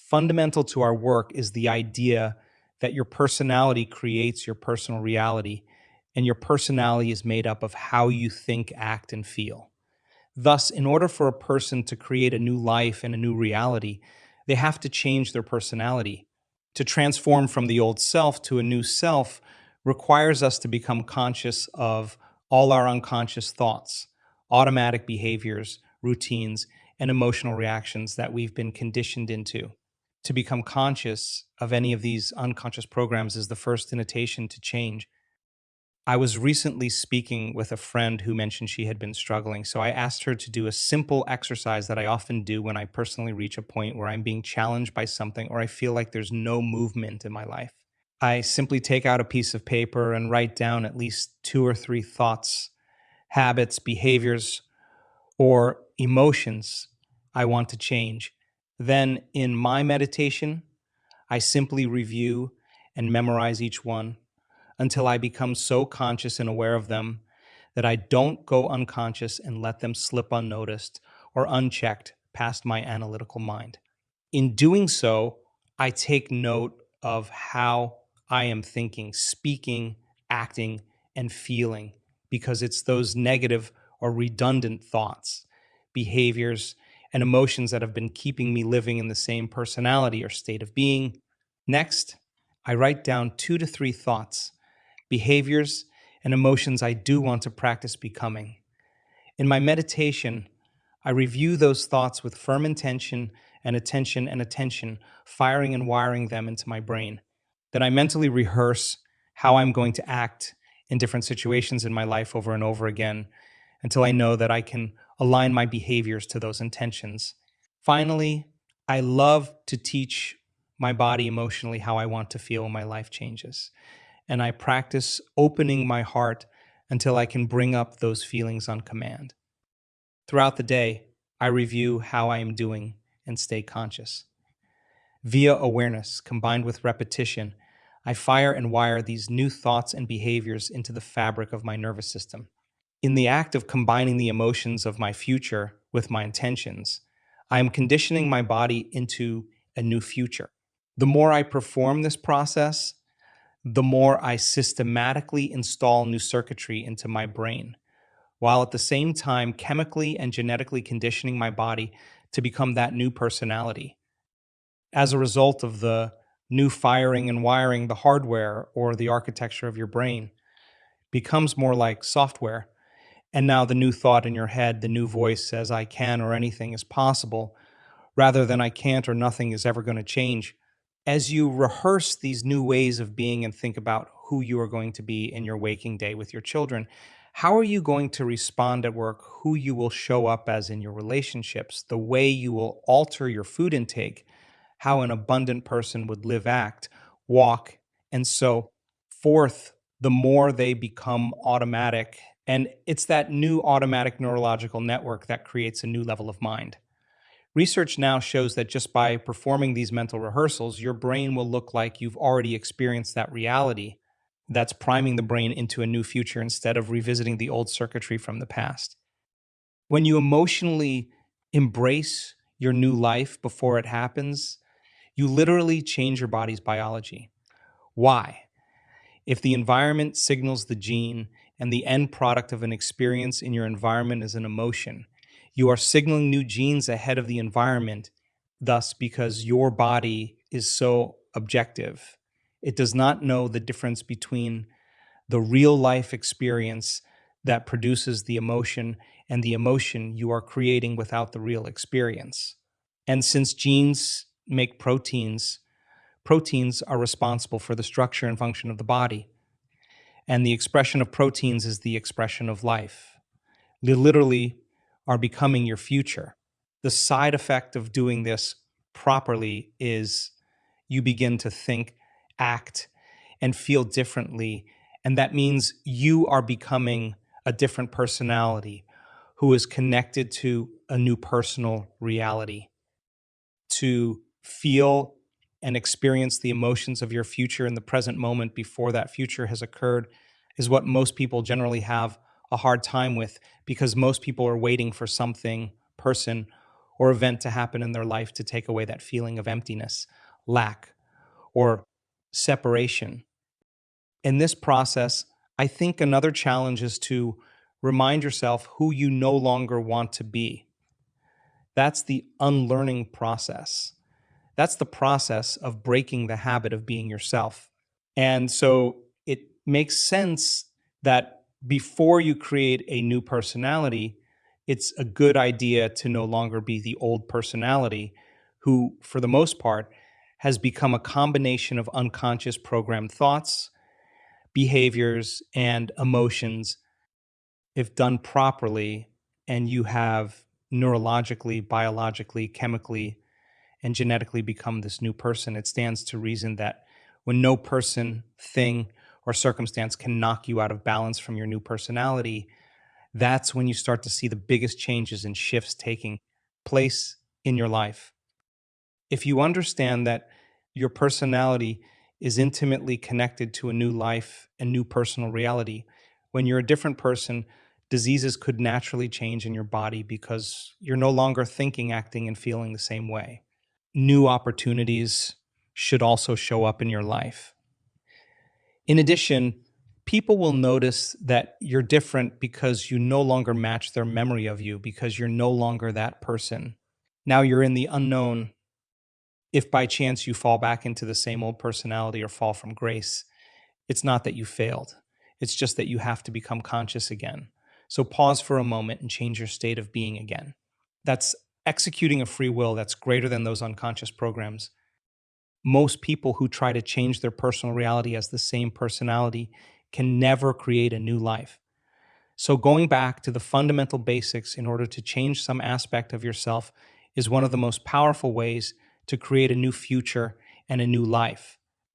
Fundamental to our work is the idea that your personality creates your personal reality, and your personality is made up of how you think, act, and feel. Thus, in order for a person to create a new life and a new reality, they have to change their personality. To transform from the old self to a new self requires us to become conscious of all our unconscious thoughts, automatic behaviors, routines, and emotional reactions that we've been conditioned into. To become conscious of any of these unconscious programs is the first invitation to change. I was recently speaking with a friend who mentioned she had been struggling, so I asked her to do a simple exercise that I often do when I personally reach a point where I'm being challenged by something or I feel like there's no movement in my life. I simply take out a piece of paper and write down at least two or three thoughts, habits, behaviors, or emotions I want to change. Then, in my meditation, I simply review and memorize each one until I become so conscious and aware of them that I don't go unconscious and let them slip unnoticed or unchecked past my analytical mind. In doing so, I take note of how I am thinking, speaking, acting, and feeling, because it's those negative or redundant thoughts, behaviors, and emotions that have been keeping me living in the same personality or state of being. Next, I write down 2 to 3 thoughts, behaviors, and emotions I do want to practice becoming. In my meditation, I review those thoughts with firm intention and attention, firing and wiring them into my brain. Then I mentally rehearse how I'm going to act in different situations in my life over and over again until I know that I can align my behaviors to those intentions. Finally, I love to teach my body emotionally how I want to feel when my life changes. And I practice opening my heart until I can bring up those feelings on command. Throughout the day, I review how I am doing and stay conscious. Via awareness combined with repetition, I fire and wire these new thoughts and behaviors into the fabric of my nervous system. In the act of combining the emotions of my future with my intentions, I am conditioning my body into a new future. The more I perform this process, the more I systematically install new circuitry into my brain, while at the same time chemically and genetically conditioning my body to become that new personality. As a result of the new firing and wiring, the hardware or the architecture of your brain becomes more like software. And now the new thought in your head, the new voice says, I can or anything is possible, rather than I can't or nothing is ever going to change. As you rehearse these new ways of being and think about who you are going to be in your waking day with your children, how are you going to respond at work, who you will show up as in your relationships, the way you will alter your food intake, how an abundant person would live, act, walk, and so forth, the more they become automatic. And it's that new automatic neurological network that creates a new level of mind. Research now shows that just by performing these mental rehearsals, your brain will look like you've already experienced that reality. That's priming the brain into a new future instead of revisiting the old circuitry from the past. When you emotionally embrace your new life before it happens, you literally change your body's biology. Why? If the environment signals the gene and the end product of an experience in your environment is an emotion, you are signaling new genes ahead of the environment. Thus, because your body is so objective, it does not know the difference between the real life experience that produces the emotion and the emotion you are creating without the real experience. And since genes make proteins, proteins are responsible for the structure and function of the body. And the expression of proteins is the expression of life. They literally are becoming your future. The side effect of doing this properly is you begin to think, act, and feel differently. And that means you are becoming a different personality who is connected to a new personal reality. To feel and experience the emotions of your future in the present moment before that future has occurred is what most people generally have a hard time with, because most people are waiting for something, person, or event to happen in their life to take away that feeling of emptiness, lack, or separation. In this process, I think another challenge is to remind yourself who you no longer want to be. That's the unlearning process. That's the process of breaking the habit of being yourself. And so it makes sense that before you create a new personality, it's a good idea to no longer be the old personality who, for the most part, has become a combination of unconscious programmed thoughts, behaviors, and emotions. If done properly, and you have neurologically, biologically, chemically, and genetically become this new person, it stands to reason that when no person, thing, or circumstance can knock you out of balance from your new personality, that's when you start to see the biggest changes and shifts taking place in your life. If you understand that your personality is intimately connected to a new life and new personal reality, when you're a different person, diseases could naturally change in your body because you're no longer thinking, acting, and feeling the same way. New opportunities should also show up in your life. In addition, people will notice that you're different because you no longer match their memory of you, because you're no longer that person. Now you're in the unknown. If by chance you fall back into the same old personality or fall from grace, it's not that you failed. It's just that you have to become conscious again. So pause for a moment and change your state of being again. That's executing a free will that's greater than those unconscious programs. Most people who try to change their personal reality as the same personality can never create a new life. So, going back to the fundamental basics in order to change some aspect of yourself is one of the most powerful ways to create a new future and a new life.